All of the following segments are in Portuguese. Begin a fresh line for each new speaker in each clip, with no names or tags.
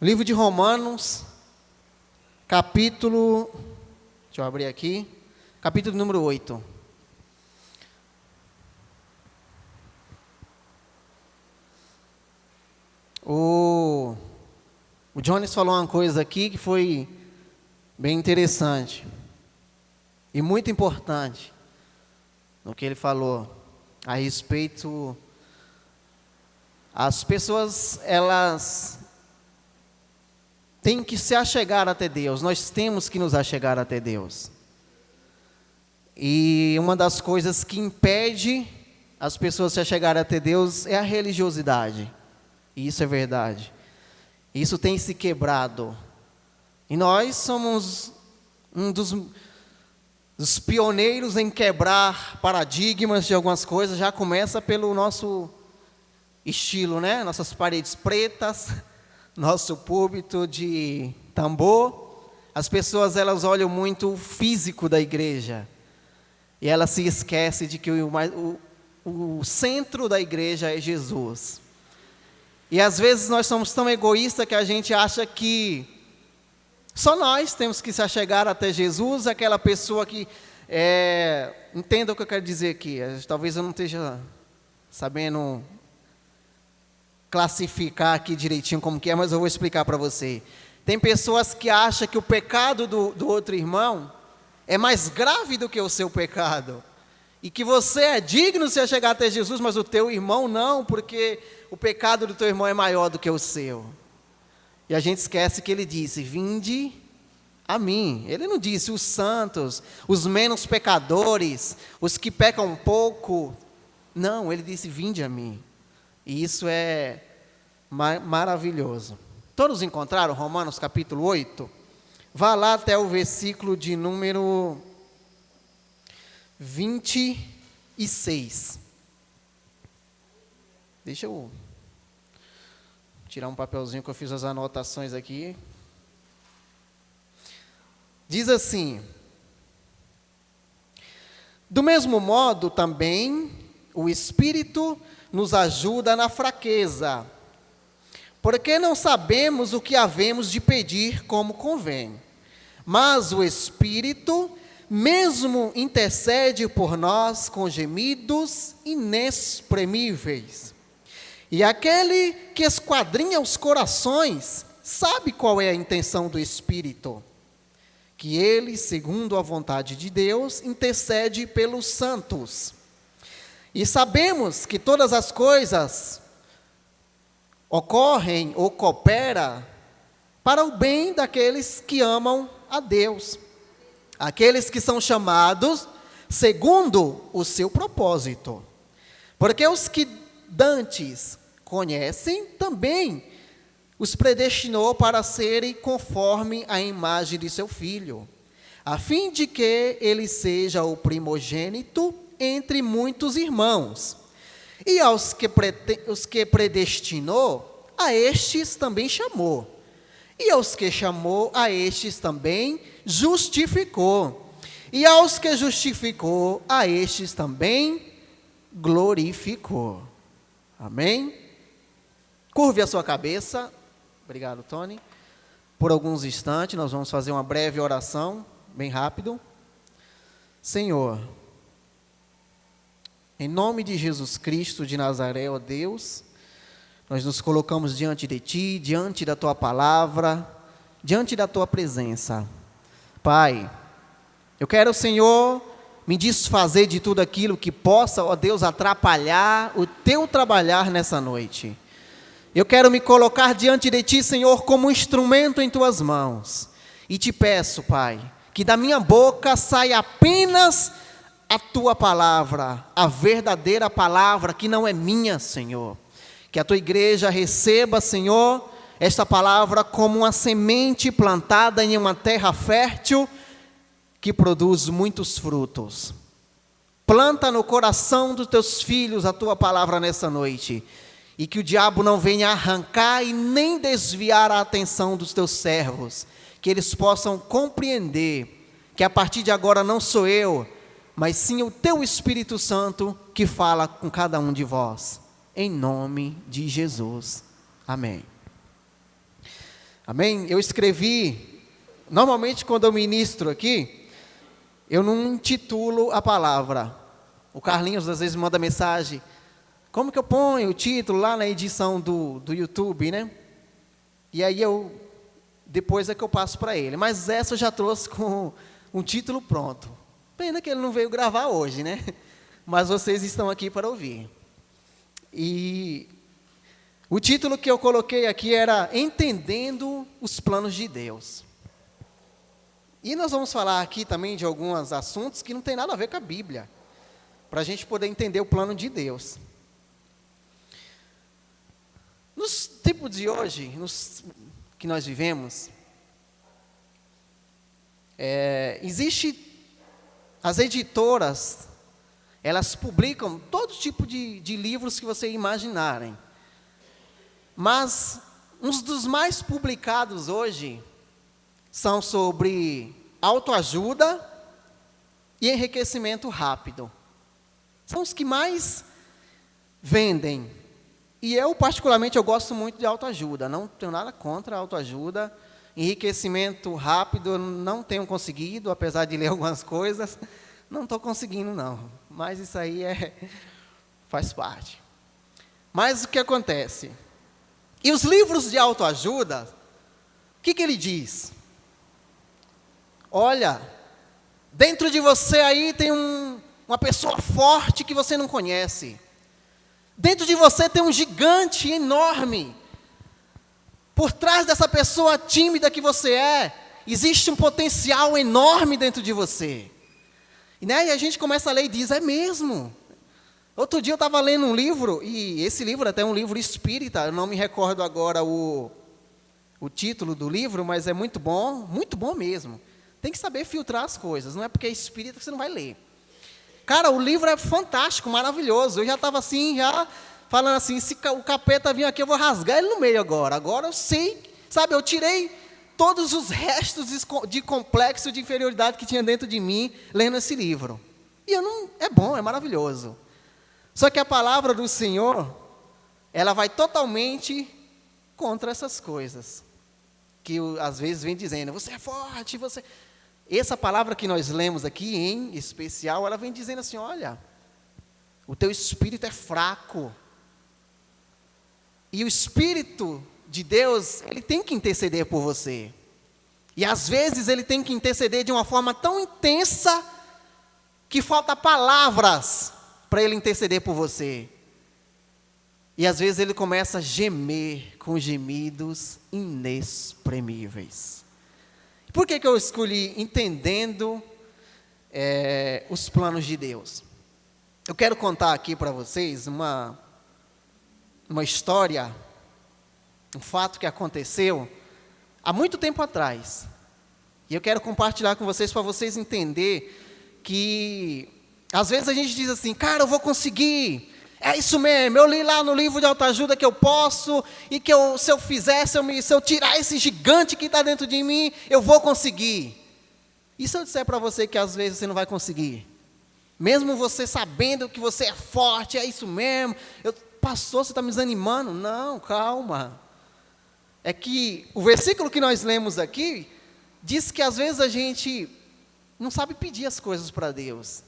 Livro de Romanos, capítulo, deixa eu abrir aqui, capítulo número 8. O Jones falou uma coisa aqui que foi bem interessante e muito importante no que ele falou a respeito. As pessoas, elas têm que se achegar até Deus, nós temos que nos achegar até Deus. E uma das coisas que impede as pessoas se achegarem até Deus é a religiosidade. E isso é verdade. Isso tem se quebrado. E nós somos um dos pioneiros em quebrar paradigmas de algumas coisas. Já começa pelo nosso estilo, né? Nossas paredes pretas, nosso púlpito de tambor. As pessoas, elas olham muito o físico da igreja. E ela se esquece de que o centro da igreja é Jesus. E às vezes nós somos tão egoístas que a gente acha que só nós temos que se achegar até Jesus, aquela pessoa que... entenda o que eu quero dizer aqui. Talvez eu não esteja sabendo classificar aqui direitinho como que é, mas eu vou explicar para você. Tem pessoas que acham que o pecado do outro irmão é mais grave do que o seu pecado. E que você é digno de se chegar até Jesus, mas o teu irmão não, porque o pecado do teu irmão é maior do que o seu. E a gente esquece que ele disse, vinde a mim. Ele não disse os santos, os menos pecadores, os que pecam pouco. Não, ele disse, vinde a mim. E isso é maravilhoso. Todos encontraram Romanos capítulo 8? Vá lá até o versículo de número 26. Deixa eu tirar um papelzinho que eu fiz as anotações aqui. Diz assim: do mesmo modo também o Espírito nos ajuda na fraqueza, porque não sabemos o que havemos de pedir como convém, mas o Espírito mesmo intercede por nós com gemidos inexprimíveis. E aquele que esquadrinha os corações sabe qual é a intenção do Espírito, que ele, segundo a vontade de Deus, intercede pelos santos. E sabemos que todas as coisas ocorrem ou cooperam para o bem daqueles que amam a Deus, aqueles que são chamados segundo o seu propósito. Porque os que dantes conhecem, também os predestinou para serem conforme a imagem de seu Filho, a fim de que ele seja o primogênito entre muitos irmãos. E os que predestinou, a estes também chamou. E aos que chamou, a estes também justificou. E aos que justificou, a estes também glorificou. Amém? Curve a sua cabeça. Obrigado, Tony. Por alguns instantes, nós vamos fazer uma breve oração, bem rápido. Senhor, em nome de Jesus Cristo de Nazaré, ó Deus, nós nos colocamos diante de Ti, diante da Tua palavra, diante da Tua presença. Pai, eu quero, Senhor, me desfazer de tudo aquilo que possa, ó Deus, atrapalhar o Teu trabalhar nessa noite. Eu quero me colocar diante de Ti, Senhor, como um instrumento em Tuas mãos. E Te peço, Pai, que da minha boca saia apenas a Tua palavra, a verdadeira palavra que não é minha, Senhor. Que a Tua igreja receba, Senhor, esta palavra como uma semente plantada em uma terra fértil que produz muitos frutos. Planta no coração dos Teus filhos a Tua palavra nessa noite. E que o diabo não venha arrancar e nem desviar a atenção dos Teus servos. Que eles possam compreender que a partir de agora não sou eu, mas sim o Teu Espírito Santo que fala com cada um de vós. Em nome de Jesus. Amém. Amém? Eu escrevi, normalmente quando eu ministro aqui, eu não intitulo a palavra. O Carlinhos às vezes manda mensagem, como que eu ponho o título lá na edição do YouTube, né? E aí depois é que eu passo para ele. Mas essa eu já trouxe com um título pronto. Pena que ele não veio gravar hoje, né? Mas vocês estão aqui para ouvir. E o título que eu coloquei aqui era Entendendo os Planos de Deus. E nós vamos falar aqui também de alguns assuntos que não tem nada a ver com a Bíblia, para a gente poder entender o plano de Deus. Nos tempos de hoje, que nós vivemos, as editoras, elas publicam todo tipo de livros que vocês imaginarem. Mas uns dos mais publicados hoje são sobre autoajuda e enriquecimento rápido. São os que mais vendem. E eu, particularmente, eu gosto muito de autoajuda. Não tenho nada contra a autoajuda. Enriquecimento rápido, eu não tenho conseguido, apesar de ler algumas coisas. Não estou conseguindo, não. Mas isso aí faz parte. Mas o que acontece? E os livros de autoajuda, o que ele diz? Olha, dentro de você aí tem uma pessoa forte que você não conhece. Dentro de você tem um gigante enorme. Por trás dessa pessoa tímida que você existe um potencial enorme dentro de você. E a gente começa a ler e diz, é mesmo. Outro dia eu estava lendo um livro, e esse livro até é um livro espírita, eu não me recordo agora o título do livro, mas é muito bom mesmo. Tem que saber filtrar as coisas, não é porque é espírita que você não vai ler. Cara, o livro é fantástico, maravilhoso. Eu já estava assim, falando assim, se o capeta vir aqui, eu vou rasgar ele no meio agora. Agora eu sei, sabe, eu tirei todos os restos de complexo, de inferioridade que tinha dentro de mim, lendo esse livro. E é bom, é maravilhoso. Só que a palavra do Senhor, ela vai totalmente contra essas coisas. Que às vezes vem dizendo, você é forte, você... Essa palavra que nós lemos aqui, em especial, ela vem dizendo assim, olha, o teu espírito é fraco. E o Espírito de Deus, ele tem que interceder por você. E às vezes ele tem que interceder de uma forma tão intensa, que falta palavras para ele interceder por você. E às vezes ele começa a gemer com gemidos inexprimíveis. Por que eu escolhi entendendo os planos de Deus? Eu quero contar aqui para vocês uma história, um fato que aconteceu há muito tempo atrás. E eu quero compartilhar com vocês para vocês entenderem que às vezes a gente diz assim, cara, eu vou conseguir. É isso mesmo, eu li lá no livro de autoajuda que eu posso, e que se eu fizer, se eu tirar esse gigante que está dentro de mim, eu vou conseguir. E se eu disser para você que às vezes você não vai conseguir? Mesmo você sabendo que você é forte, é isso mesmo, pastor, você está me desanimando? Não, calma. É que o versículo que nós lemos aqui, diz que às vezes a gente não sabe pedir as coisas para Deus.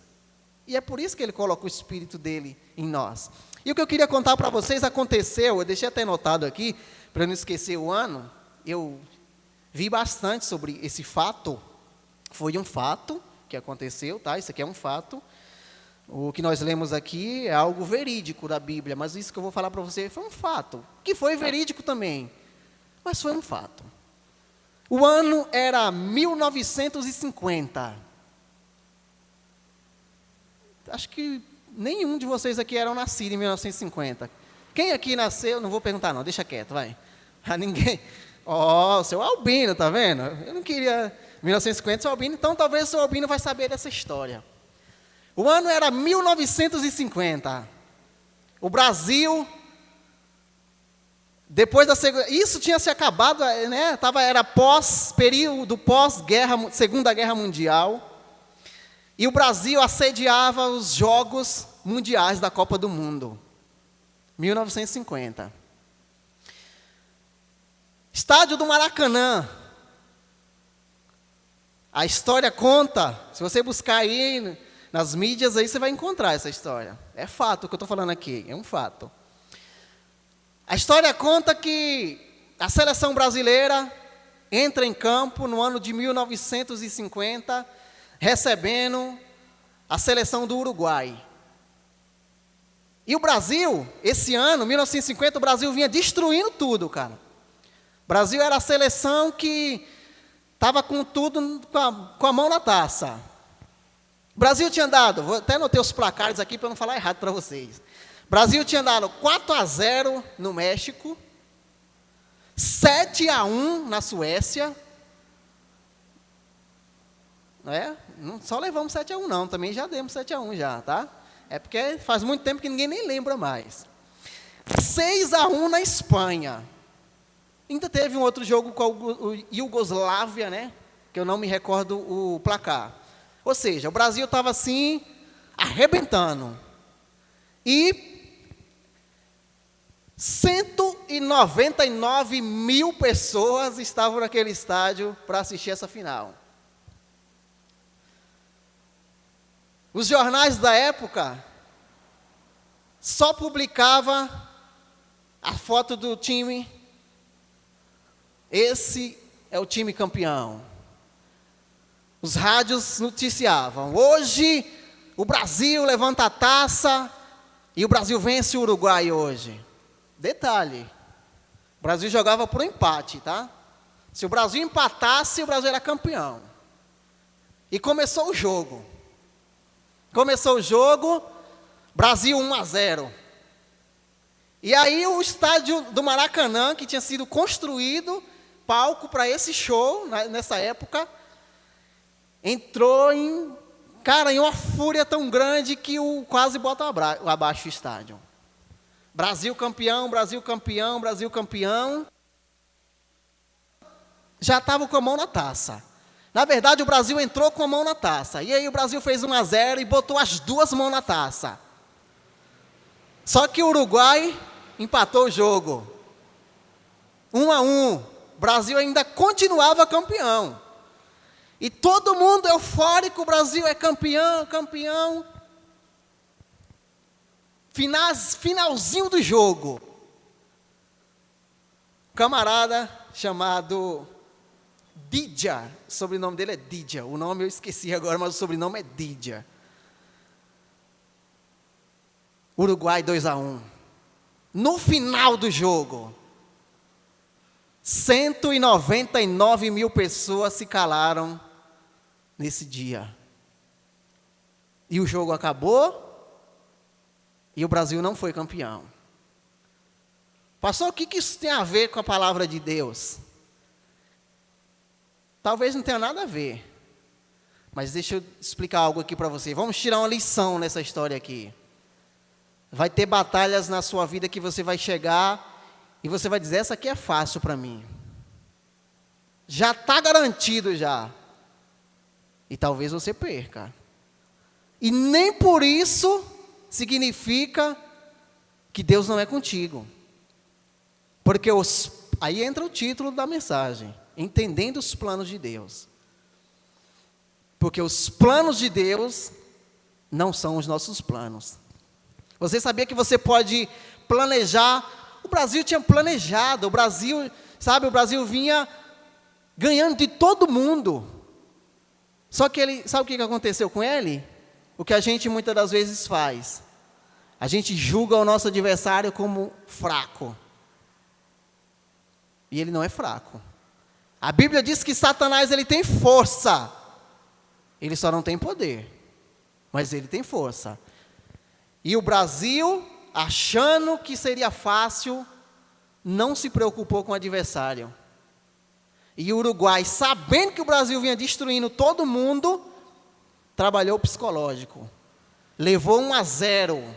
E é por isso que Ele coloca o Espírito dEle em nós. E o que eu queria contar para vocês aconteceu, eu deixei até anotado aqui, para eu não esquecer o ano, eu vi bastante sobre esse fato. Foi um fato que aconteceu, tá? Isso aqui é um fato. O que nós lemos aqui é algo verídico da Bíblia, mas isso que eu vou falar para você foi um fato, que foi verídico também, mas foi um fato. O ano era 1950. Acho que nenhum de vocês aqui eram nascidos em 1950. Quem aqui nasceu, não vou perguntar não, deixa quieto, vai. A ninguém. O seu Albino, tá vendo? Eu não queria 1950, seu Albino, então talvez o seu Albino vai saber dessa história. O ano era 1950. O Brasil, depois da isso tinha se acabado, né? Era período pós-guerra, Segunda Guerra Mundial. E o Brasil assediava os Jogos Mundiais da Copa do Mundo. 1950. Estádio do Maracanã. A história conta, se você buscar aí nas mídias, aí você vai encontrar essa história. É fato o que eu estou falando aqui, é um fato. A história conta que a seleção brasileira entra em campo no ano de 1950, recebendo a seleção do Uruguai. E o Brasil, esse ano, 1950, o Brasil vinha destruindo tudo, cara. O Brasil era a seleção que estava com tudo com a mão na taça. O Brasil tinha dado, vou até anotar os placares aqui para não falar errado para vocês. O Brasil tinha dado 4-0 no México, 7-1 na Suécia. Não só levamos 7-1 não, também já demos 7-1 já, tá? É porque faz muito tempo que ninguém nem lembra mais. 6-1 na Espanha. Ainda teve um outro jogo com o Iugoslávia, né? Que eu não me recordo o placar. Ou seja, o Brasil estava assim, arrebentando. E 199 mil pessoas estavam naquele estádio para assistir essa final. Os jornais da época só publicavam a foto do time. Esse é o time campeão. Os rádios noticiavam: hoje o Brasil levanta a taça e o Brasil vence o Uruguai hoje. Detalhe, o Brasil jogava por empate, tá? Se o Brasil empatasse, o Brasil era campeão. E começou o jogo. Brasil 1-0. E aí o estádio do Maracanã, que tinha sido construído, palco para esse show, nessa época, entrou em uma fúria tão grande que quase bota abaixo o estádio. Brasil campeão, Brasil campeão, Brasil campeão. Já estava com a mão na taça. Na verdade, o Brasil entrou com a mão na taça. E aí o Brasil fez 1-0 e botou as duas mãos na taça. Só que o Uruguai empatou o jogo. 1-1. O Brasil ainda continuava campeão. E todo mundo eufórico, o Brasil é campeão, campeão. Finalzinho do jogo. Camarada chamado Didia, o sobrenome dele é Didia. O nome eu esqueci agora, mas o sobrenome é Didia. Uruguai 2-1. No final do jogo, 199 mil pessoas se calaram nesse dia. E o jogo acabou e o Brasil não foi campeão. Pastor, o que isso tem a ver com a palavra de Deus? Talvez não tenha nada a ver. Mas deixa eu explicar algo aqui para você. Vamos tirar uma lição nessa história aqui. Vai ter batalhas na sua vida que você vai chegar e você vai dizer: essa aqui é fácil para mim. Já está garantido já. E talvez você perca. E nem por isso significa que Deus não é contigo. Porque aí entra o título da mensagem: entendendo os planos de Deus. Porque os planos de Deus não são os nossos planos. Você sabia que você pode planejar? O Brasil tinha planejado, o Brasil vinha ganhando de todo mundo. Só que sabe o que aconteceu com ele? O que a gente muitas das vezes faz. A gente julga o nosso adversário como fraco. E ele não é fraco. A Bíblia diz que Satanás ele tem força. Ele só não tem poder. Mas ele tem força. E o Brasil, achando que seria fácil, não se preocupou com o adversário. E o Uruguai, sabendo que o Brasil vinha destruindo todo mundo, trabalhou o psicológico. Levou 1-0.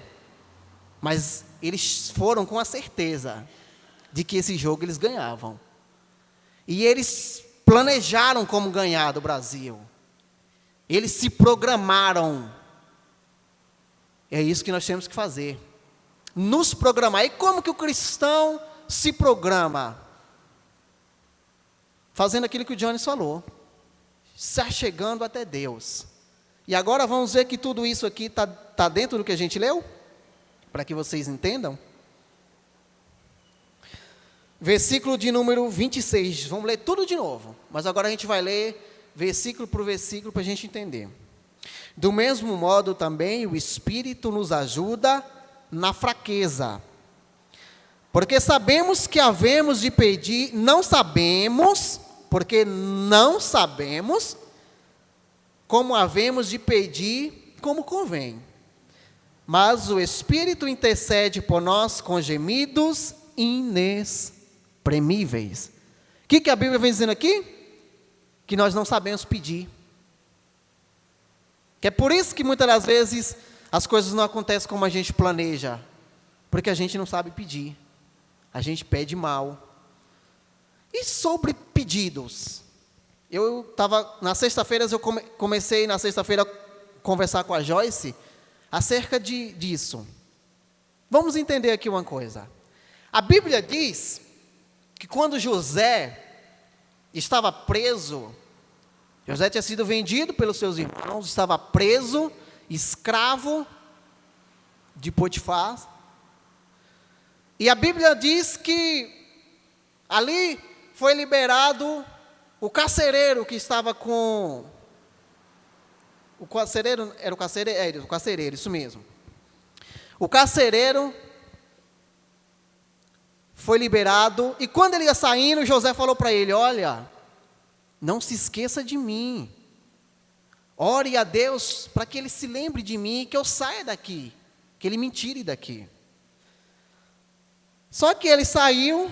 Mas eles foram com a certeza de que esse jogo eles ganhavam. E eles planejaram como ganhar do Brasil. Eles se programaram. É isso que nós temos que fazer. Nos programar. E como que o cristão se programa? fazendo aquilo que o Jones falou, se achegando até Deus. E agora vamos ver que tudo isso aqui está dentro do que a gente leu? Para que vocês entendam. Versículo de número 26, vamos ler tudo de novo, mas agora a gente vai ler versículo por versículo para a gente entender. Do mesmo modo também o Espírito nos ajuda na fraqueza, porque sabemos que havemos de pedir, porque não sabemos como havemos de pedir como convém, mas o Espírito intercede por nós com gemidos inexprimíveis. O que a Bíblia vem dizendo aqui? Que nós não sabemos pedir. Que é por isso que muitas das vezes as coisas não acontecem como a gente planeja, porque a gente não sabe pedir, a gente pede mal. E sobre pedidos? Eu estava, na sexta-feira, comecei na sexta-feira a conversar com a Joyce acerca disso. Vamos entender aqui uma coisa. A Bíblia diz que quando José estava preso, José tinha sido vendido pelos seus irmãos, estava preso, escravo de Potifar. E a Bíblia diz que ali foi liberado o carcereiro que estava com... O carcereiro, era o carcereiro? O carcereiro, isso mesmo. O carcereiro foi liberado, e quando ele ia saindo, José falou para ele: olha, não se esqueça de mim. Ore a Deus para que Ele se lembre de mim, que eu saia daqui, que Ele me tire daqui. Só que ele saiu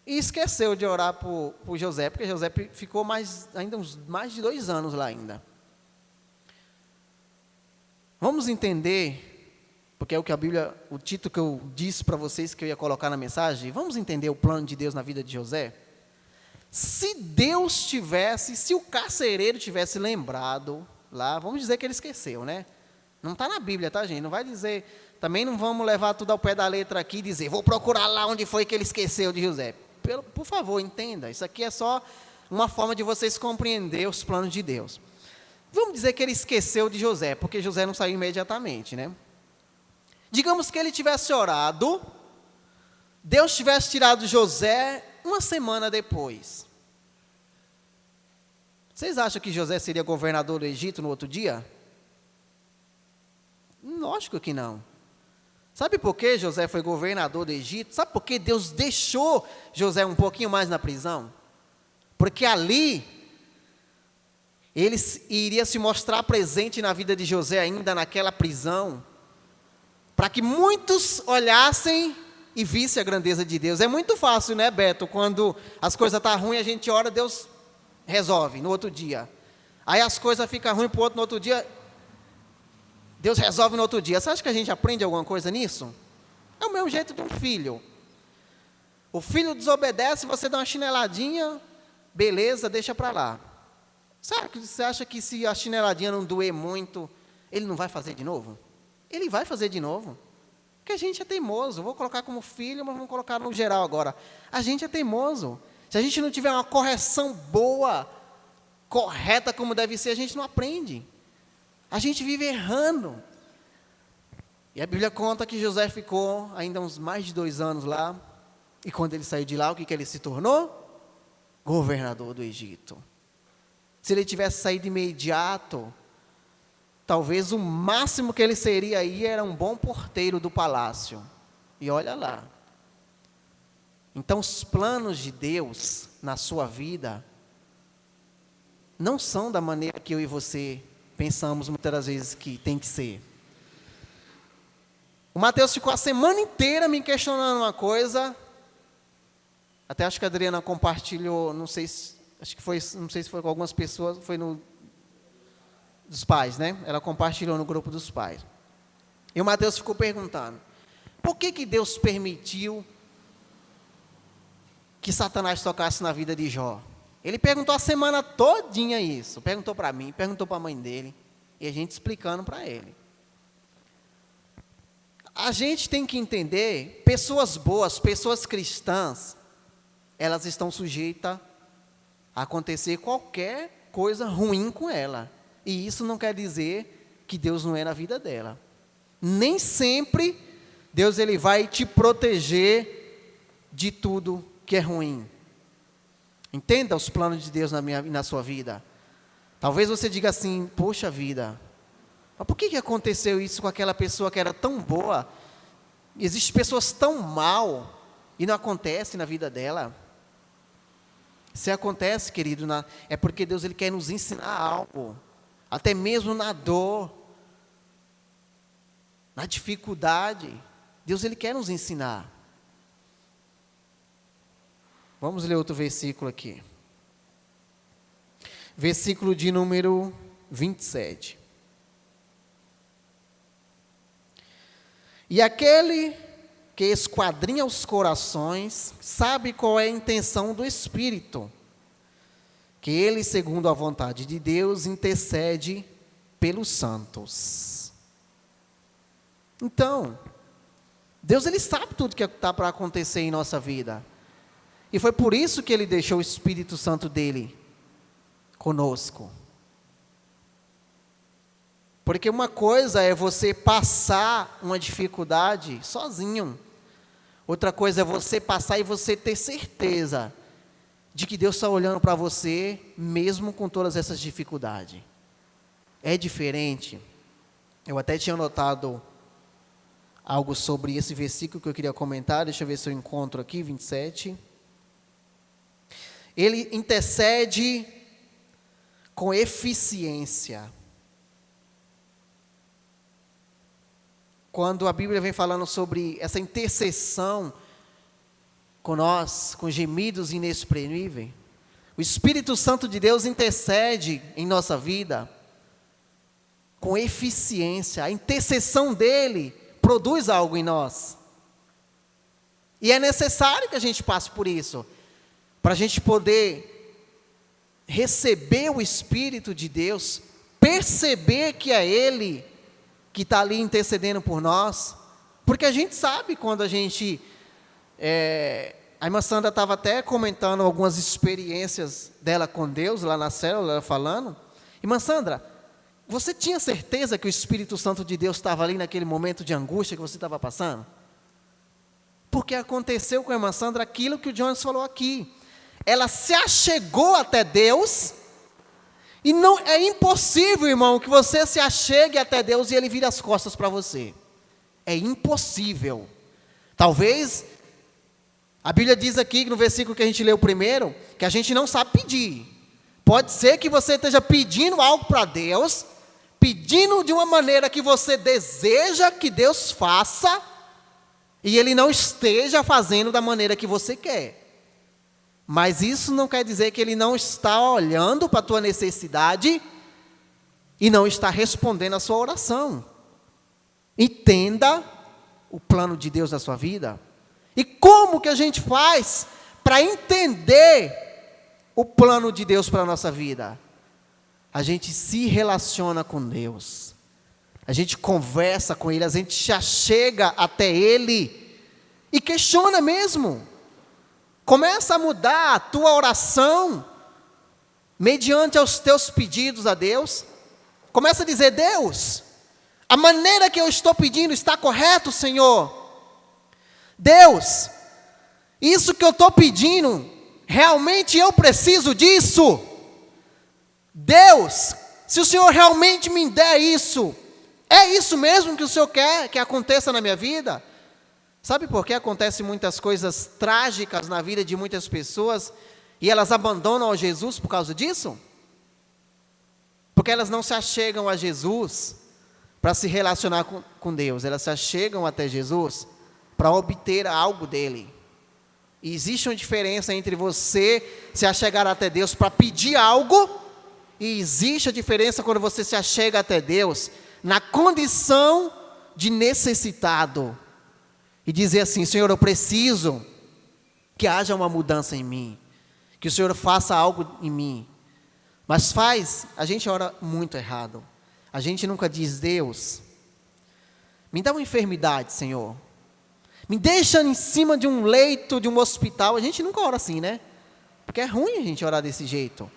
e esqueceu de orar por José, porque José ficou mais de 2 anos lá ainda. Vamos entender, porque é o que a Bíblia, o título que eu disse para vocês que eu ia colocar na mensagem, vamos entender o plano de Deus na vida de José? Se o carcereiro tivesse lembrado lá, vamos dizer que ele esqueceu, né? Não está na Bíblia, tá, gente? Não vai dizer, também não vamos levar tudo ao pé da letra aqui e dizer, vou procurar lá onde foi que ele esqueceu de José. Por favor, entenda, isso aqui é só uma forma de vocês compreender os planos de Deus. Vamos dizer que ele esqueceu de José, porque José não saiu imediatamente, né? Digamos que ele tivesse orado, Deus tivesse tirado José 1 semana depois. Vocês acham que José seria governador do Egito no outro dia? Lógico que não. Sabe por que José foi governador do Egito? Sabe por que Deus deixou José um pouquinho mais na prisão? Porque ali ele iria se mostrar presente na vida de José ainda naquela prisão, para que muitos olhassem e vissem a grandeza de Deus. É muito fácil, né, Beto? Quando as coisas estão ruins, a gente ora, Deus resolve no outro dia. Aí as coisas ficam ruins para o outro no outro dia, Deus resolve no outro dia. Você acha que a gente aprende alguma coisa nisso? É o mesmo jeito de um filho. O filho desobedece, você dá uma chineladinha, beleza, deixa para lá. Você acha que se a chineladinha não doer muito, ele não vai fazer de novo? Ele vai fazer de novo. Porque a gente é teimoso. Vou colocar como filho, mas vamos colocar no geral agora. A gente é teimoso. Se a gente não tiver uma correção boa, correta como deve ser, a gente não aprende. A gente vive errando. E a Bíblia conta que José ficou ainda uns mais de 2 anos lá. E quando ele saiu de lá, o que ele se tornou? Governador do Egito. Se ele tivesse saído imediato, talvez o máximo que ele seria aí era um bom porteiro do palácio. E olha lá. Então os planos de Deus na sua vida não são da maneira que eu e você pensamos muitas das vezes que tem que ser. O Mateus ficou a semana inteira me questionando uma coisa. Até acho que a Adriana compartilhou, não sei se foi com algumas pessoas, foi dos pais, né? Ela compartilhou no grupo dos pais. E o Mateus ficou perguntando, por que Deus permitiu que Satanás tocasse na vida de Jó? Ele perguntou a semana todinha isso. Perguntou para mim, perguntou para a mãe dele. E a gente explicando para ele. A gente tem que entender, pessoas boas, pessoas cristãs, elas estão sujeitas a acontecer qualquer coisa ruim com ela. E isso não quer dizer que Deus não é na vida dela. Nem sempre Deus ele vai te proteger de tudo que é ruim. Entenda os planos de Deus na sua vida. Talvez você diga assim, poxa vida, mas por que aconteceu isso com aquela pessoa que era tão boa? Existem pessoas tão mal e não acontece na vida dela. Se acontece, querido, é porque Deus ele quer nos ensinar algo. Até mesmo na dor, na dificuldade, Deus ele quer nos ensinar. Vamos ler outro versículo aqui. Versículo de número 27. E aquele que esquadrinha os corações, sabe qual é a intenção do Espírito, que ele, segundo a vontade de Deus, intercede pelos santos. Então, Deus ele sabe tudo que está para acontecer em nossa vida. E foi por isso que ele deixou o Espírito Santo dele conosco. Porque uma coisa é você passar uma dificuldade sozinho. Outra coisa é você passar e você ter certeza de que Deus está olhando para você, mesmo com todas essas dificuldades. É diferente. Eu até tinha notado algo sobre esse versículo que eu queria comentar. Deixa eu ver se eu encontro aqui, 27. Ele intercede com eficiência. Quando a Bíblia vem falando sobre essa intercessão com nós, com gemidos inexprimíveis, o Espírito Santo de Deus intercede em nossa vida com eficiência. A intercessão dele produz algo em nós. E é necessário que a gente passe por isso, para a gente poder receber o Espírito de Deus, perceber que é Ele que está ali intercedendo por nós, porque a gente sabe quando a gente... a irmã Sandra estava até comentando algumas experiências dela com Deus, lá na célula, ela falando. Irmã Sandra, você tinha certeza que o Espírito Santo de Deus estava ali naquele momento de angústia que você estava passando? Porque aconteceu com a irmã Sandra aquilo que o Jones falou aqui. Ela se achegou até Deus, e não é impossível, irmão, que você se achegue até Deus e Ele vire as costas para você. É impossível. Talvez, a Bíblia diz aqui, no versículo que a gente leu primeiro, que a gente não sabe pedir. Pode ser que você esteja pedindo algo para Deus, pedindo de uma maneira que você deseja que Deus faça, e Ele não esteja fazendo da maneira que você quer. Mas isso não quer dizer que Ele não está olhando para a tua necessidade e não está respondendo a sua oração. Entenda o plano de Deus na sua vida. E como que a gente faz para entender o plano de Deus para a nossa vida? A gente se relaciona com Deus. A gente conversa com Ele, a gente já chega até Ele e questiona mesmo. Começa a mudar a tua oração mediante aos teus pedidos a Deus. Começa a dizer, Deus, a maneira que eu estou pedindo está correto, Senhor? Deus, isso que eu estou pedindo, realmente eu preciso disso? Deus, se o Senhor realmente me der isso, é isso mesmo que o Senhor quer que aconteça na minha vida? Sabe por que acontecem muitas coisas trágicas na vida de muitas pessoas e elas abandonam a Jesus por causa disso? Porque elas não se achegam a Jesus para se relacionar com Deus. Elas se achegam até Jesus para obter algo dele. E existe uma diferença entre você se achegar até Deus para pedir algo, e existe a diferença quando você se achega até Deus na condição de necessitado. E dizer assim, Senhor, eu preciso que haja uma mudança em mim, que o Senhor faça algo em mim. Mas a gente ora muito errado. A gente nunca diz, Deus, me dá uma enfermidade, Senhor. Me deixa em cima de um leito, de um hospital. A gente nunca ora assim, né? Porque é ruim a gente orar desse jeito.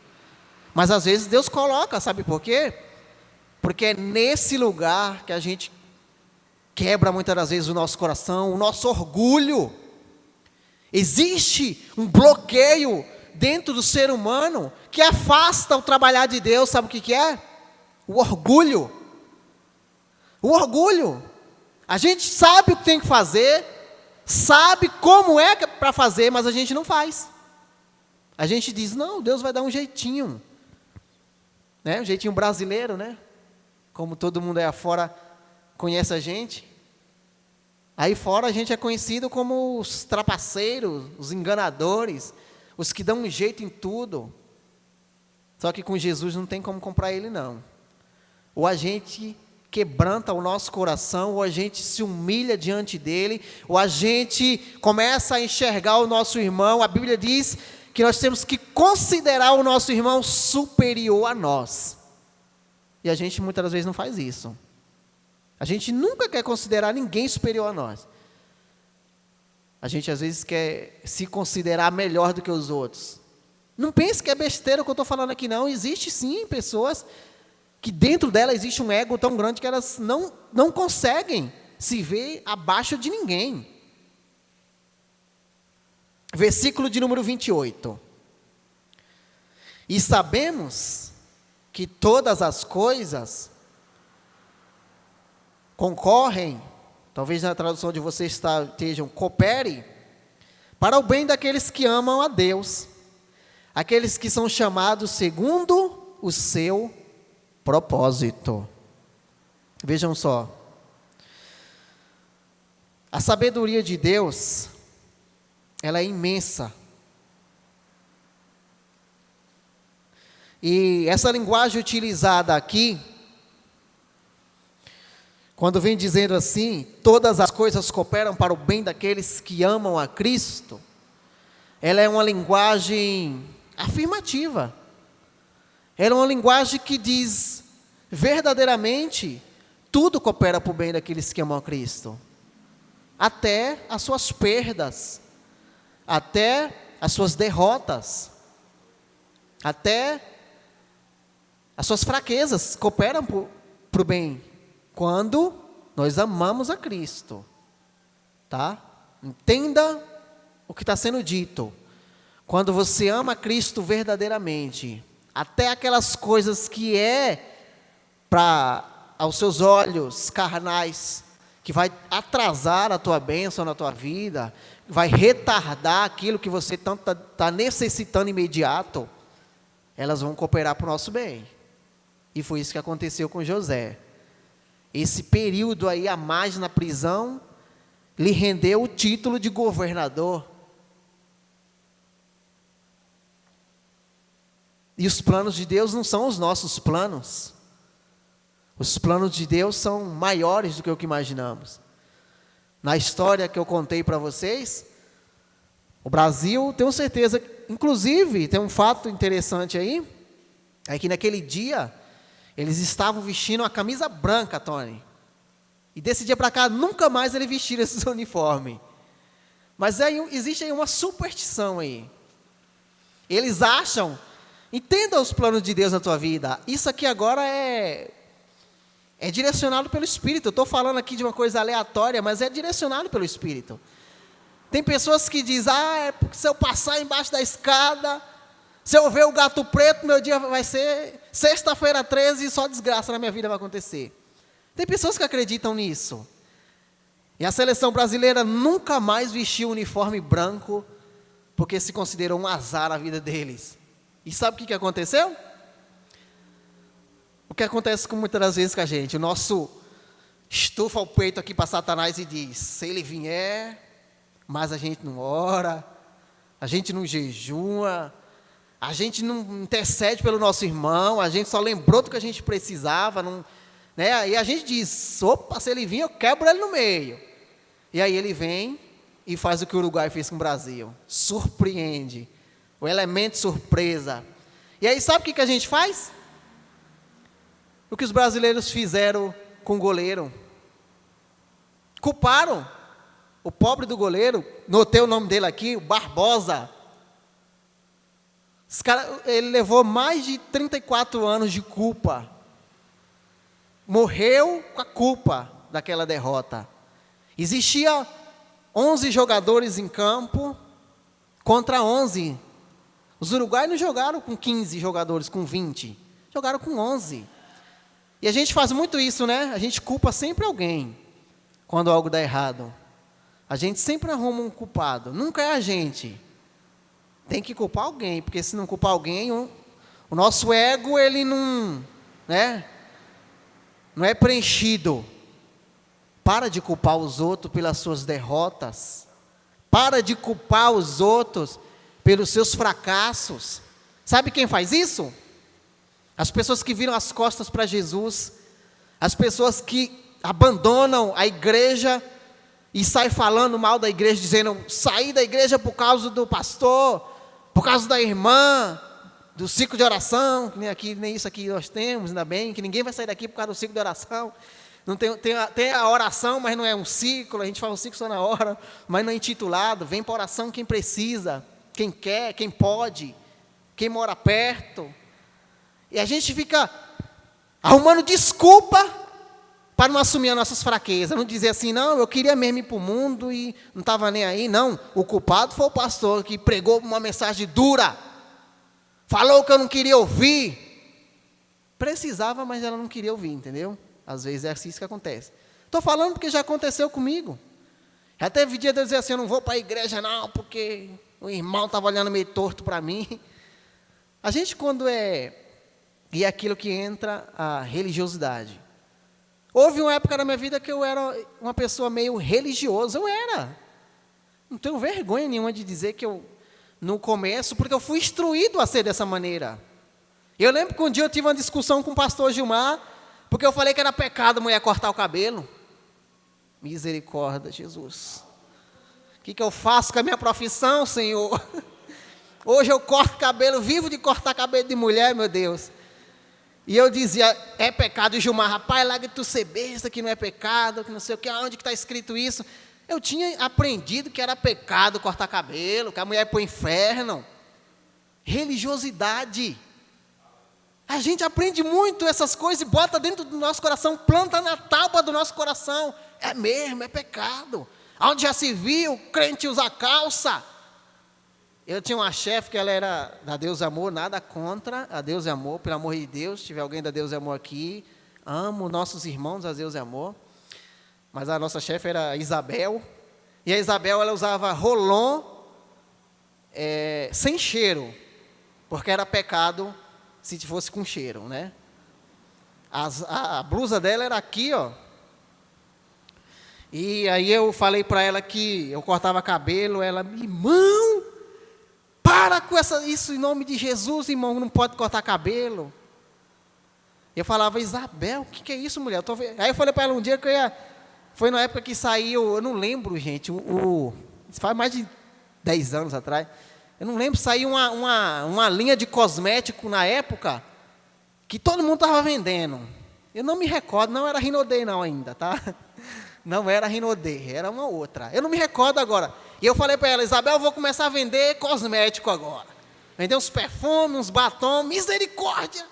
Mas às vezes Deus coloca, sabe por quê? Porque é nesse lugar que a gente quebra muitas das vezes o nosso coração, o nosso orgulho. Existe um bloqueio dentro do ser humano que afasta o trabalhar de Deus, sabe o que é? O orgulho. O orgulho. A gente sabe o que tem que fazer, sabe como é para fazer, mas a gente não faz. A gente diz, não, Deus vai dar um jeitinho. Né? Um jeitinho brasileiro, né? Como todo mundo aí afora conhece a gente. Aí fora a gente é conhecido como os trapaceiros, os enganadores, os que dão um jeito em tudo. Só que com Jesus não tem como comprar ele, não. Ou a gente quebranta o nosso coração, ou a gente se humilha diante dele, ou a gente começa a enxergar o nosso irmão. A Bíblia diz que nós temos que considerar o nosso irmão superior a nós. E a gente muitas das vezes não faz isso. A gente nunca quer considerar ninguém superior a nós. A gente às vezes quer se considerar melhor do que os outros. Não pense que é besteira o que eu estou falando aqui, não. Existe sim pessoas que dentro dela existe um ego tão grande que elas não conseguem se ver abaixo de ninguém. Versículo de número 28. E sabemos que todas as coisas concorrem, talvez na tradução de vocês estejam, coopere, para o bem daqueles que amam a Deus, aqueles que são chamados segundo o seu propósito. Vejam só, a sabedoria de Deus, ela é imensa. E essa linguagem utilizada aqui, quando vem dizendo assim, todas as coisas cooperam para o bem daqueles que amam a Cristo, ela é uma linguagem afirmativa. Ela é uma linguagem que diz, verdadeiramente, tudo coopera para o bem daqueles que amam a Cristo. Até as suas perdas, até as suas derrotas, até as suas fraquezas cooperam para o bem. Quando nós amamos a Cristo, tá? Entenda o que está sendo dito. Quando você ama a Cristo verdadeiramente, até aquelas coisas que aos seus olhos carnais, que vai atrasar a tua bênção na tua vida, vai retardar aquilo que você tanto está necessitando imediato, elas vão cooperar para o nosso bem. E foi isso que aconteceu com José. Esse período aí a mais na prisão lhe rendeu o título de governador. E os planos de Deus não são os nossos planos. Os planos de Deus são maiores do que o que imaginamos. Na história que eu contei para vocês, o Brasil, tenho certeza, inclusive tem um fato interessante aí, é que naquele dia eles estavam vestindo uma camisa branca, Tony. E desse dia para cá, nunca mais eles vestiram esses uniformes. Mas existe aí uma superstição aí. Eles acham, entenda os planos de Deus na tua vida. Isso aqui agora é direcionado pelo Espírito. Eu estou falando aqui de uma coisa aleatória, mas é direcionado pelo Espírito. Tem pessoas que dizem, é porque se eu passar embaixo da escada, se eu ver o gato preto, meu dia vai ser sexta-feira 13 e só desgraça na minha vida vai acontecer. Tem pessoas que acreditam nisso. E a seleção brasileira nunca mais vestiu o uniforme branco, porque se considerou um azar a vida deles. E sabe o que aconteceu? O que acontece muitas das vezes com a gente? O nosso estufa o peito aqui para Satanás e diz, se ele vier, mas a gente não ora, a gente não jejua, a gente não intercede pelo nosso irmão, a gente só lembrou do que a gente precisava, né? E a gente diz, opa, se ele vir, eu quebro ele no meio. E aí ele vem e faz o que o Uruguai fez com o Brasil. Surpreende. O elemento surpresa. E aí sabe o que a gente faz? O que os brasileiros fizeram com o goleiro. Culparam O pobre do goleiro, notei o nome dele aqui, o Barbosa. Ele levou mais de 34 anos de culpa. Morreu com a culpa daquela derrota. Existia 11 jogadores em campo contra 11. Os uruguaios não jogaram com 15 jogadores, com 20. Jogaram com 11. E a gente faz muito isso, né? A gente culpa sempre alguém quando algo dá errado. A gente sempre arruma um culpado. Nunca é a gente. Tem que culpar alguém, porque se não culpar alguém, o nosso ego, ele não é preenchido. Para de culpar os outros pelas suas derrotas. Para de culpar os outros pelos seus fracassos. Sabe quem faz isso? As pessoas que viram as costas para Jesus. As pessoas que abandonam a igreja e saem falando mal da igreja, dizendo, saí da igreja por causa do pastor, por causa da irmã, do ciclo de oração, que nem isso aqui nós temos, ainda bem, que ninguém vai sair daqui por causa do ciclo de oração. Não tem a oração, mas não é um ciclo, a gente fala um ciclo só na hora, mas não é intitulado. Vem para a oração quem precisa, quem quer, quem pode, quem mora perto. E a gente fica arrumando desculpa para não assumir as nossas fraquezas, não dizer assim, não, eu queria mesmo ir para o mundo e não estava nem aí. Não, o culpado foi o pastor que pregou uma mensagem dura, falou que eu não queria ouvir. Precisava, mas ela não queria ouvir, entendeu? Às vezes é assim que acontece. Estou falando porque já aconteceu comigo. Já teve dia de eu dizer assim, eu não vou para a igreja não, porque o irmão estava olhando meio torto para mim. A gente quando é aquilo que entra a religiosidade. Houve uma época na minha vida que eu era uma pessoa meio religiosa, eu era. Não tenho vergonha nenhuma de dizer que eu, no começo, porque eu fui instruído a ser dessa maneira. Eu lembro que um dia eu tive uma discussão com o pastor Gilmar, porque eu falei que era pecado mulher cortar o cabelo. Misericórdia, Jesus. O que eu faço com a minha profissão, Senhor? Hoje eu corto cabelo, vivo de cortar cabelo de mulher, meu Deus. E eu dizia, é pecado. E Gilmar, rapaz, larga tu ser besta, que não é pecado, que não sei o que, onde que está escrito isso? Eu tinha aprendido que era pecado cortar cabelo, que a mulher ia para o inferno. Religiosidade. A gente aprende muito essas coisas e bota dentro do nosso coração, planta na tábua do nosso coração. É mesmo, é pecado. Onde já se viu crente usar calça? Eu tinha uma chefe que ela era da Deus e Amor, nada contra a Deus e Amor, pelo amor de Deus, se tiver alguém da Deus e Amor aqui, amo nossos irmãos da Deus e Amor, mas a nossa chefe era a Isabel, e a Isabel ela usava rolon sem cheiro, porque era pecado se fosse com cheiro, né? A blusa dela era aqui, ó, e aí eu falei para ela que eu cortava cabelo, ela, irmão, para com isso em nome de Jesus, irmão, não pode cortar cabelo. Eu falava, Isabel, o que é isso, mulher? Aí eu falei para ela um dia que foi na época que saiu, eu não lembro, gente, faz mais de 10 anos atrás, eu não lembro, saiu uma linha de cosmético na época, que todo mundo estava vendendo. Eu não me recordo, não era Rinodê não ainda, tá? Não era Rinodê, era uma outra. Eu não me recordo agora. E eu falei para ela, Isabel, eu vou começar a vender cosmético agora. Vender uns perfumes, uns batom, misericórdia.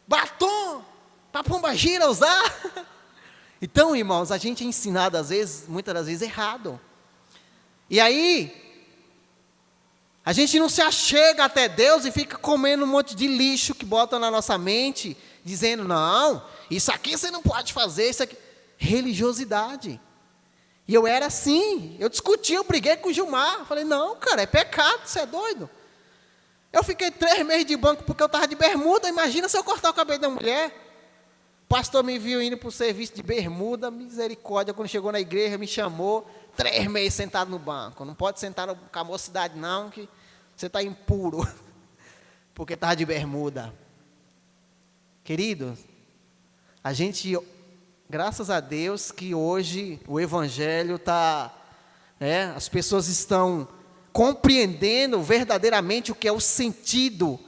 Batom, para pombagira usar. Então, irmãos, a gente é ensinado, às vezes, muitas das vezes, errado. E aí, a gente não se achega até Deus e fica comendo um monte de lixo que bota na nossa mente, dizendo, não, isso aqui você não pode fazer, isso aqui. Religiosidade. E eu era assim, eu discuti, eu briguei com o Gilmar, falei, não, cara, é pecado, você é doido. Eu fiquei 3 meses de banco porque eu estava de bermuda, imagina se eu cortar o cabelo da mulher. O pastor me viu indo para o serviço de bermuda, misericórdia, quando chegou na igreja, me chamou, 3 meses sentado no banco. Não pode sentar com a mocidade não, que você está impuro, porque estava de bermuda. Querido, a gente... Graças a Deus que hoje o Evangelho está, as pessoas estão compreendendo verdadeiramente o que é o sentido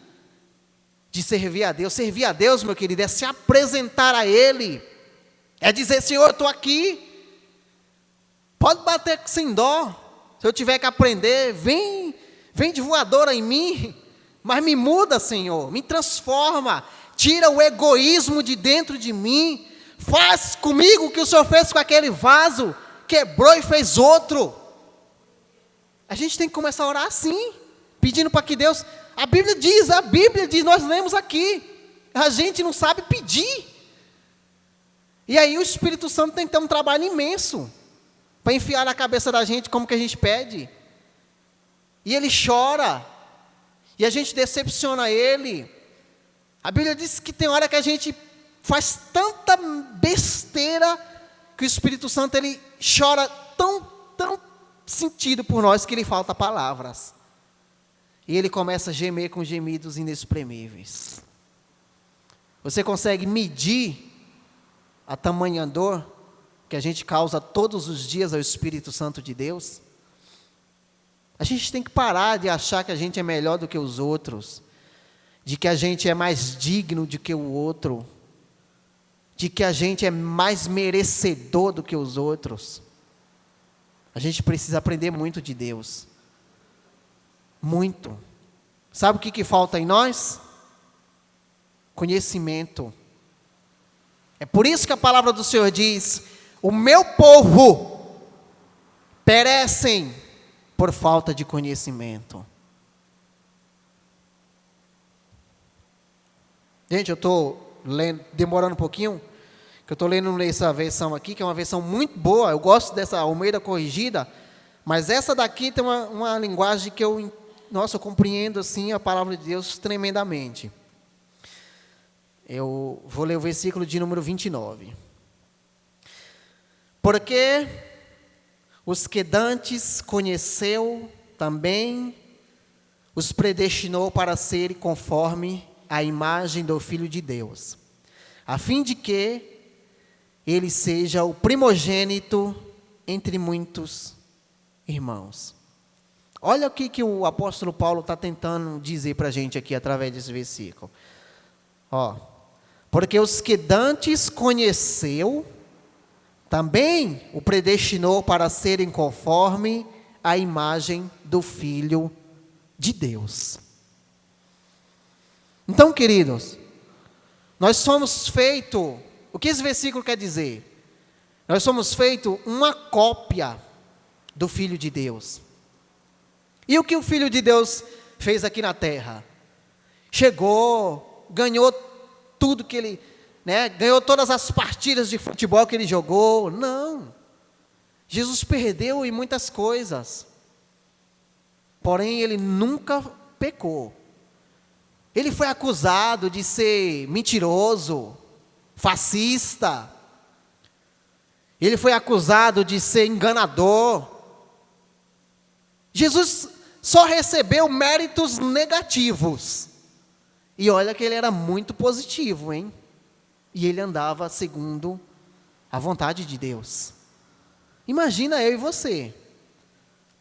de servir a Deus. Servir a Deus, meu querido, é se apresentar a Ele, é dizer, Senhor, eu estou aqui, Pode bater sem dó. Se eu tiver que aprender, vem de voadora em mim. Mas me muda, Senhor, me transforma. Tira o egoísmo de dentro de mim. Faz comigo o que o Senhor fez com aquele vaso. Quebrou e fez outro. A gente tem que começar a orar assim, pedindo para que Deus... A Bíblia diz, nós lemos aqui. A gente não sabe pedir. E aí o Espírito Santo tem que ter um trabalho imenso para enfiar na cabeça da gente como que a gente pede. E ele chora. E a gente decepciona ele. A Bíblia diz que tem hora que a gente faz tanta besteira que o Espírito Santo ele chora tão sentido por nós que lhe falta palavras. E ele começa a gemer com gemidos inexprimíveis. Você consegue medir a tamanha dor que a gente causa todos os dias ao Espírito Santo de Deus? A gente tem que parar de achar que a gente é melhor do que os outros, de que a gente é mais digno do que o outro, de que a gente é mais merecedor do que os outros. A gente precisa aprender muito de Deus. Muito. Sabe o que falta em nós? Conhecimento. É por isso que a palavra do Senhor diz: o meu povo perecem por falta de conhecimento. Gente, eu estou demorando um pouquinho, que eu estou lendo nessa versão aqui, que é uma versão muito boa. Eu gosto dessa Almeida corrigida, mas essa daqui tem uma linguagem que eu compreendo assim a palavra de Deus tremendamente. Eu vou ler o versículo de número 29. Porque os que dantes conheceu também, os predestinou para serem conforme a imagem do Filho de Deus, a fim de que ele seja o primogênito entre muitos irmãos. Olha o que o apóstolo Paulo está tentando dizer para a gente aqui através desse versículo. Porque os que dantes conheceu, também o predestinou para serem conforme a imagem do Filho de Deus. Então, queridos, nós somos feitos, o que esse versículo quer dizer? Nós somos feitos uma cópia do Filho de Deus. E o que o Filho de Deus fez aqui na terra? Chegou, ganhou tudo que ele, ganhou todas as partidas de futebol que ele jogou. Não. Jesus perdeu em muitas coisas. Porém, ele nunca pecou. Ele foi acusado de ser mentiroso, fascista. Ele foi acusado de ser enganador. Jesus só recebeu méritos negativos. E olha que ele era muito positivo, hein? E ele andava segundo a vontade de Deus. Imagina eu e você.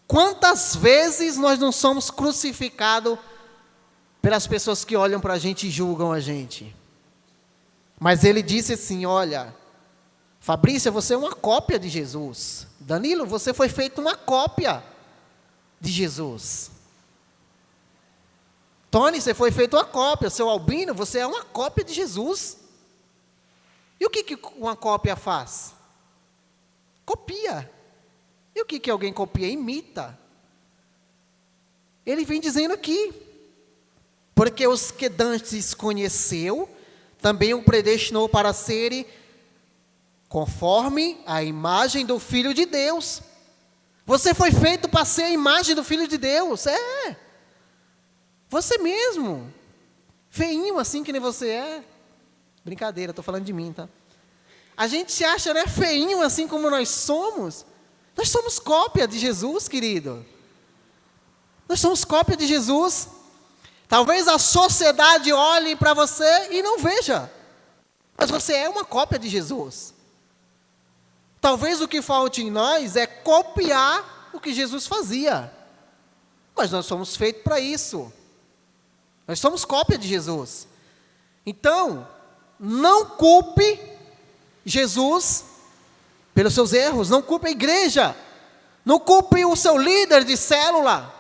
Quantas vezes nós não somos crucificados pelas pessoas que olham para a gente e julgam a gente? Mas ele disse assim: olha, Fabrícia, você é uma cópia de Jesus. Danilo, você foi feito uma cópia de Jesus. Tony, você foi feito uma cópia. Seu Albino, você é uma cópia de Jesus. E o que uma cópia faz? Copia. E o que alguém copia? Imita. Ele vem dizendo aqui: porque os que dantes conheceu, também o predestinou para serem conforme a imagem do Filho de Deus. Você foi feito para ser a imagem do Filho de Deus. Você mesmo. Feinho assim que nem você é. Brincadeira, estou falando de mim, tá? A gente se acha, feinho assim como nós somos. Nós somos cópia de Jesus, querido. Nós somos cópia de Jesus. Talvez a sociedade olhe para você e não veja. Mas você é uma cópia de Jesus. Talvez o que falte em nós é copiar o que Jesus fazia. Mas nós somos feitos para isso. Nós somos cópia de Jesus. Então, não culpe Jesus pelos seus erros. Não culpe a igreja Não culpe o seu líder de célula.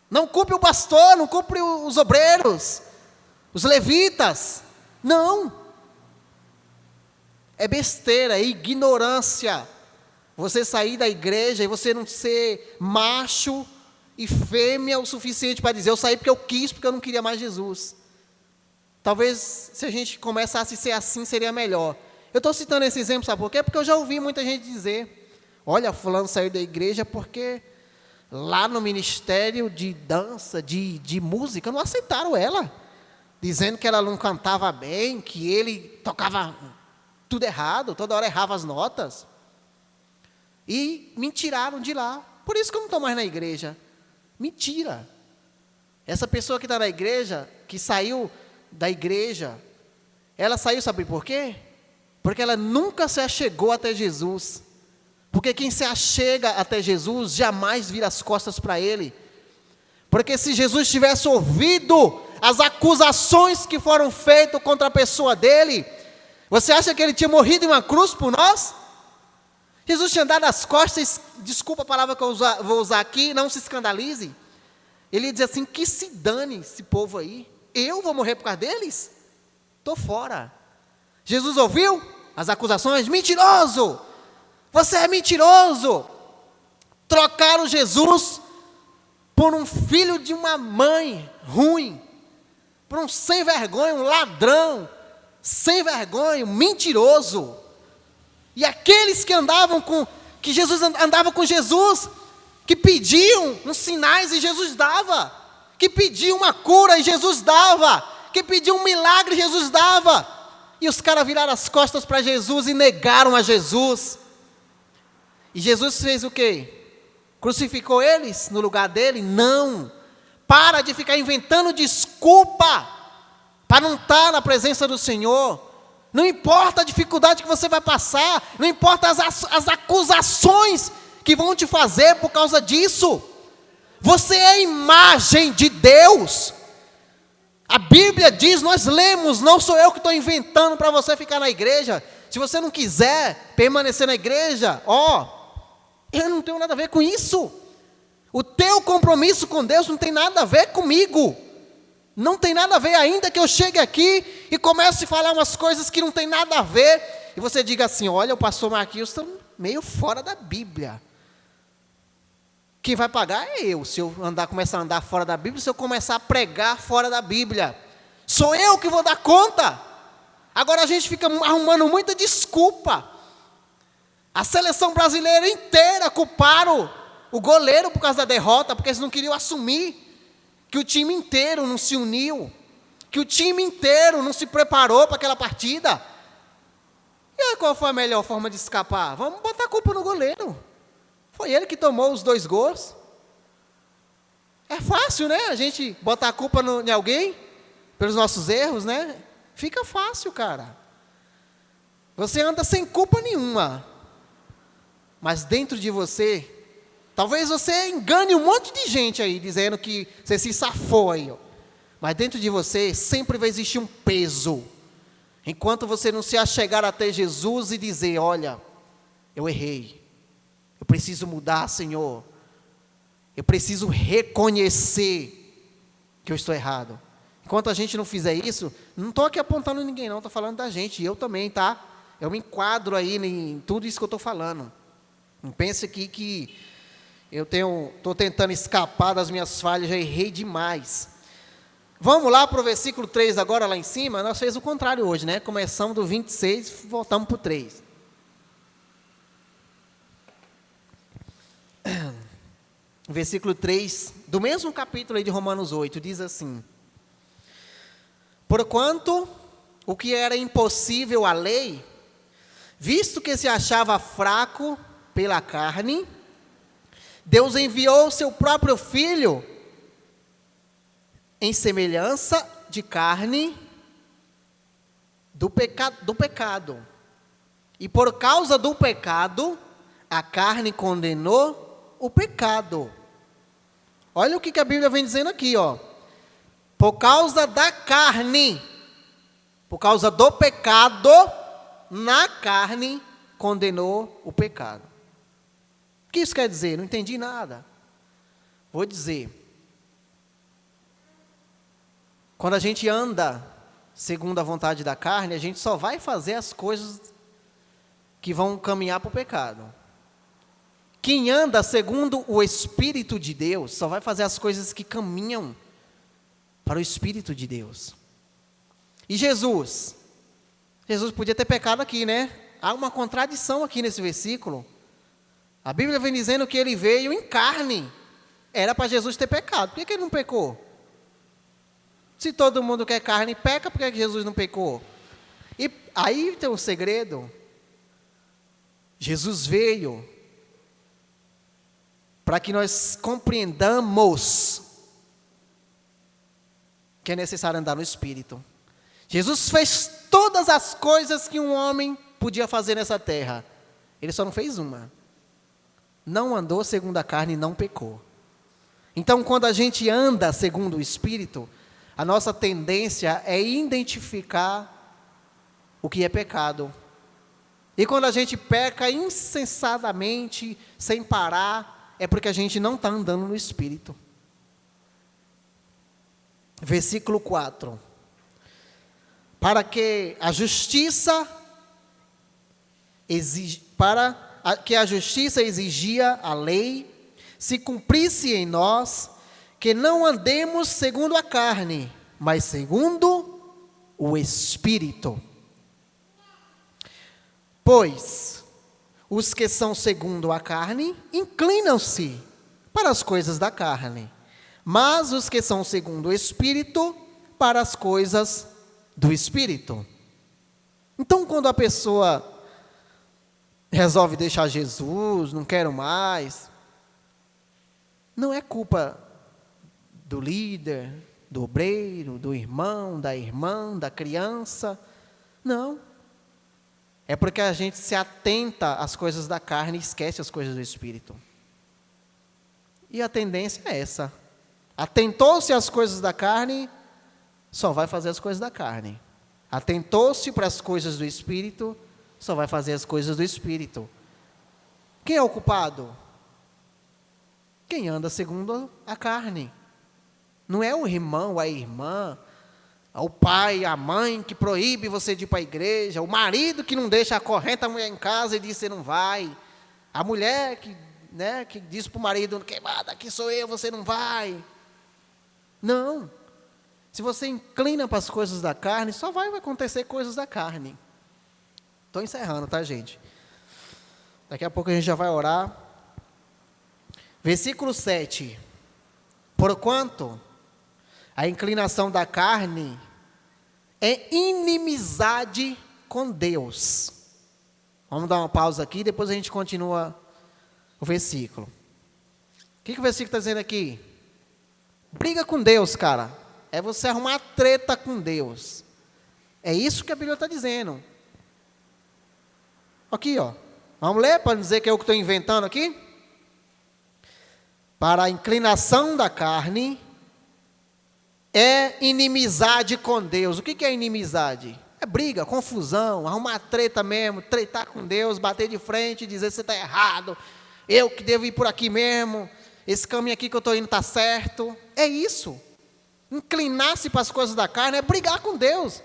Não culpe o pastor, não culpe os obreiros, os levitas. Não. É besteira, é ignorância. Você sair da igreja e você não ser macho e fêmea o suficiente para dizer, eu saí porque eu quis, porque eu não queria mais Jesus. Talvez se a gente começasse a ser assim, seria melhor. Eu estou citando esse exemplo, sabe por quê? Porque eu já ouvi muita gente dizer, olha, fulano saiu da igreja porque lá no ministério de dança, de música, não aceitaram ela. Dizendo que ela não cantava bem, que ele tocava tudo errado, toda hora errava as notas. E me tiraram de lá. Por isso que eu não estou mais na igreja. Mentira. Essa pessoa que está na igreja, que saiu da igreja, ela saiu, sabe por quê? Porque ela nunca se achegou até Jesus. Porque quem se achega até Jesus, jamais vira as costas para Ele. Porque se Jesus tivesse ouvido as acusações que foram feitas contra a pessoa dele, você acha que Ele tinha morrido em uma cruz por nós? Jesus tinha dado as costas, desculpa a palavra que eu vou usar aqui, não se escandalize. Ele diz assim, que se dane esse povo aí. Eu vou morrer por causa deles? Estou fora. Jesus ouviu as acusações? Mentiroso! Você é mentiroso! Trocaram Jesus por um filho de uma mãe ruim, por um sem vergonha, um ladrão, sem vergonha, um mentiroso. E aqueles que Jesus andava com Jesus, que pediam uns sinais e Jesus dava, que pediam uma cura e Jesus dava, que pediam um milagre e Jesus dava, e os caras viraram as costas para Jesus e negaram a Jesus. E Jesus fez o quê? Crucificou eles no lugar dele? Não. Para de ficar inventando desculpa para não estar na presença do Senhor. Não importa a dificuldade que você vai passar, não importa as acusações que vão te fazer por causa disso. Você é a imagem de Deus. A Bíblia diz, nós lemos, não sou eu que estou inventando para você ficar na igreja. Se você não quiser permanecer na igreja, eu não tenho nada a ver com isso. O teu compromisso com Deus não tem nada a ver comigo. Não tem nada a ver, ainda que eu chegue aqui e comece a falar umas coisas que não tem nada a ver, e você diga assim, olha, o pastor Marquinhos está meio fora da Bíblia. Quem vai pagar é eu, se eu começar a andar fora da Bíblia, se eu começar a pregar fora da Bíblia. Sou eu que vou dar conta. Agora a gente fica arrumando muita desculpa. A seleção brasileira inteira culparam o goleiro por causa da derrota, porque eles não queriam assumir que o time inteiro não se uniu, que o time inteiro não se preparou para aquela partida. E aí qual foi a melhor forma de escapar? Vamos botar a culpa no goleiro. Foi ele que tomou os 2 gols. É fácil, né? A gente botar a culpa em alguém, pelos nossos erros, né? Fica fácil, cara. Você anda sem culpa nenhuma. Mas dentro de você, talvez você engane um monte de gente aí, dizendo que você se safou aí. Mas dentro de você sempre vai existir um peso. Enquanto você não se achegar até Jesus e dizer, olha, eu errei. Eu preciso mudar, Senhor. Eu preciso reconhecer que eu estou errado. Enquanto a gente não fizer isso, não estou aqui apontando ninguém não, estou falando da gente. E eu também, tá? Eu me enquadro aí em tudo isso que eu estou falando. Não pense aqui que eu estou tentando escapar das minhas falhas, já errei demais. Vamos lá para o versículo 3 agora, lá em cima. Nós fizemos o contrário hoje, né? Começamos do 26, voltamos para o 3. Versículo 3, do mesmo capítulo aí de Romanos 8, diz assim: porquanto o que era impossível à lei, visto que se achava fraco pela carne, Deus enviou o seu próprio Filho em semelhança de carne do pecado. E por causa do pecado, a carne condenou o pecado. Olha o que a Bíblia vem dizendo aqui, ó. Por causa da carne, por causa do pecado, na carne condenou o pecado. O que isso quer dizer? Não entendi nada. Vou dizer. Quando a gente anda segundo a vontade da carne, a gente só vai fazer as coisas que vão caminhar para o pecado. Quem anda segundo o Espírito de Deus, só vai fazer as coisas que caminham para o Espírito de Deus. E Jesus? Jesus podia ter pecado aqui, né? Há uma contradição aqui nesse versículo. A Bíblia vem dizendo que ele veio em carne. Era para Jesus ter pecado. Por que ele não pecou? Se todo mundo quer carne e peca, por que Jesus não pecou? E aí tem um segredo. Jesus veio para que nós compreendamos que é necessário andar no Espírito. Jesus fez todas as coisas que um homem podia fazer nessa terra. Ele só não fez uma. Não andou segundo a carne e não pecou. Então, quando a gente anda segundo o Espírito, a nossa tendência é identificar o que é pecado. E quando a gente peca insensatamente, sem parar, é porque a gente não está andando no Espírito. Versículo 4. Para que a justiça exigia a lei, se cumprisse em nós, que não andemos segundo a carne, mas segundo o Espírito. Pois os que são segundo a carne inclinam-se para as coisas da carne, mas os que são segundo o Espírito, para as coisas do Espírito. Então, quando a pessoa resolve deixar Jesus, não quero mais, não é culpa do líder, do obreiro, do irmão, da irmã, da criança. Não. É porque a gente se atenta às coisas da carne e esquece as coisas do Espírito. E a tendência é essa. Atentou-se às coisas da carne, só vai fazer as coisas da carne. Atentou-se para as coisas do Espírito, só vai fazer as coisas do Espírito. Quem é o culpado? Quem anda segundo a carne. Não é o irmão, a irmã, o pai, a mãe que proíbe você de ir para a igreja, o marido que não deixa a correta a mulher em casa e diz que você não vai, a mulher que diz para o marido, queimada, aqui sou eu, você não vai. Não. Se você inclina para as coisas da carne, só vai acontecer coisas da carne. Estou encerrando, tá, gente? Daqui a pouco a gente já vai orar. Versículo 7. Porquanto a inclinação da carne é inimizade com Deus. Vamos dar uma pausa aqui, depois a gente continua o versículo. O que o versículo está dizendo aqui? Briga com Deus, cara. É você arrumar treta com Deus. É isso que a Bíblia está dizendo. Aqui, ó. Vamos ler para dizer que é eu que estou inventando aqui? Para a inclinação da carne é inimizade com Deus. O que é inimizade? É briga, confusão, arrumar treta mesmo, tretar com Deus, bater de frente, dizer que você está errado, eu que devo ir por aqui mesmo, esse caminho aqui que eu estou indo está certo. É isso. Inclinar-se para as coisas da carne é brigar com Deus.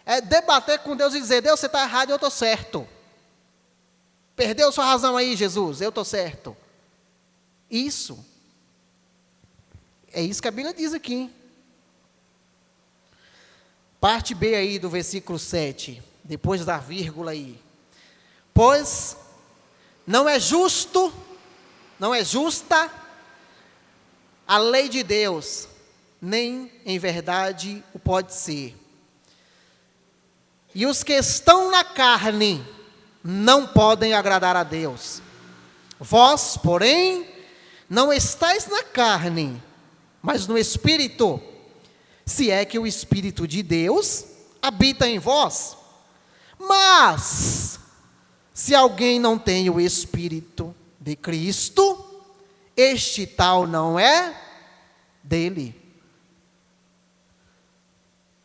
É debater com Deus e dizer, Deus, você está errado e eu estou certo. Perdeu sua razão aí, Jesus, eu estou certo. Isso. É isso que a Bíblia diz aqui. Parte B aí do versículo 7, depois da vírgula aí. Pois não é justo, não é justa a lei de Deus, nem em verdade o pode ser. E os que estão na carne não podem agradar a Deus. Vós, porém, não estáis na carne, mas no Espírito, se é que o Espírito de Deus habita em vós. Mas, se alguém não tem o Espírito de Cristo, este tal não é dele.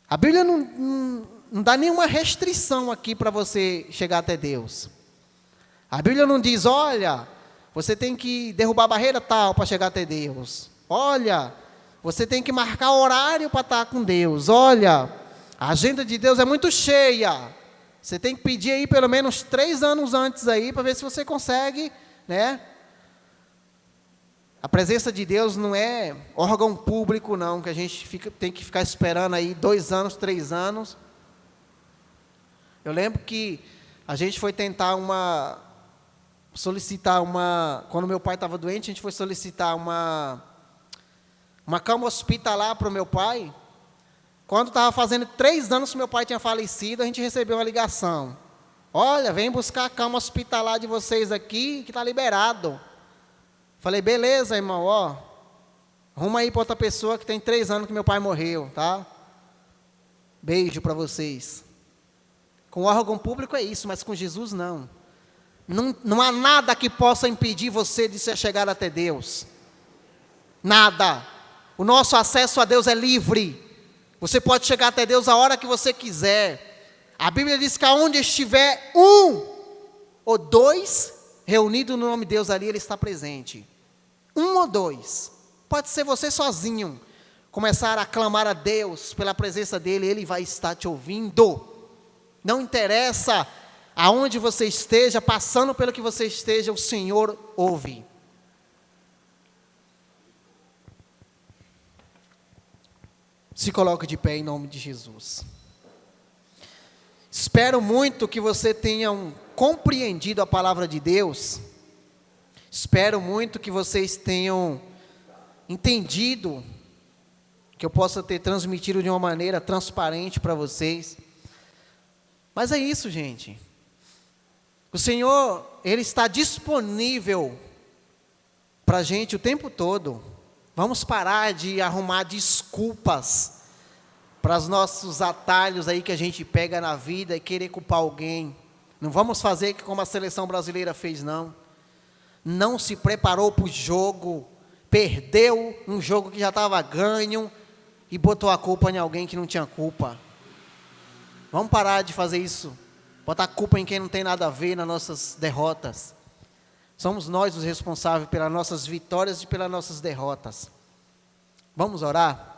A Bíblia não dá nenhuma restrição aqui para você chegar até Deus. A Bíblia não diz, olha, você tem que derrubar a barreira tal para chegar até Deus. Olha, você tem que marcar horário para estar com Deus. Olha, a agenda de Deus é muito cheia. Você tem que pedir aí pelo menos 3 anos antes aí, para ver se você consegue, né? A presença de Deus não é órgão público não, que a gente tem que ficar esperando aí 2 anos, 3 anos. Eu lembro que a gente foi tentar quando meu pai estava doente, a gente foi solicitar uma cama hospitalar para o meu pai. Quando estava fazendo 3 anos que meu pai tinha falecido, a gente recebeu uma ligação. Olha, vem buscar a cama hospitalar de vocês aqui, que está liberado. Falei, beleza, irmão, ó, arruma aí para outra pessoa que tem 3 anos que meu pai morreu, tá? Beijo para vocês. Com o órgão público é isso, mas com Jesus não. Não há nada que possa impedir você de ser chegado até Deus. Nada. O nosso acesso a Deus é livre. Você pode chegar até Deus a hora que você quiser. A Bíblia diz que aonde estiver 1 ou 2 reunidos no nome de Deus ali, Ele está presente. 1 ou 2. Pode ser você sozinho. Começar a clamar a Deus pela presença dEle, Ele vai estar te ouvindo. Não interessa aonde você esteja, passando pelo que você esteja, o Senhor ouve. Se coloque de pé em nome de Jesus. Espero muito que você tenha compreendido a palavra de Deus. Espero muito que vocês tenham entendido, que eu possa ter transmitido de uma maneira transparente para vocês. Mas é isso, gente. O Senhor, Ele está disponível para a gente o tempo todo. Vamos parar de arrumar desculpas para os nossos atalhos aí que a gente pega na vida e querer culpar alguém. Não vamos fazer como a seleção brasileira fez, não. Não se preparou para o jogo, perdeu um jogo que já estava ganho e botou a culpa em alguém que não tinha culpa. Vamos parar de fazer isso, botar a culpa em quem não tem nada a ver nas nossas derrotas. Somos nós os responsáveis pelas nossas vitórias e pelas nossas derrotas. Vamos orar?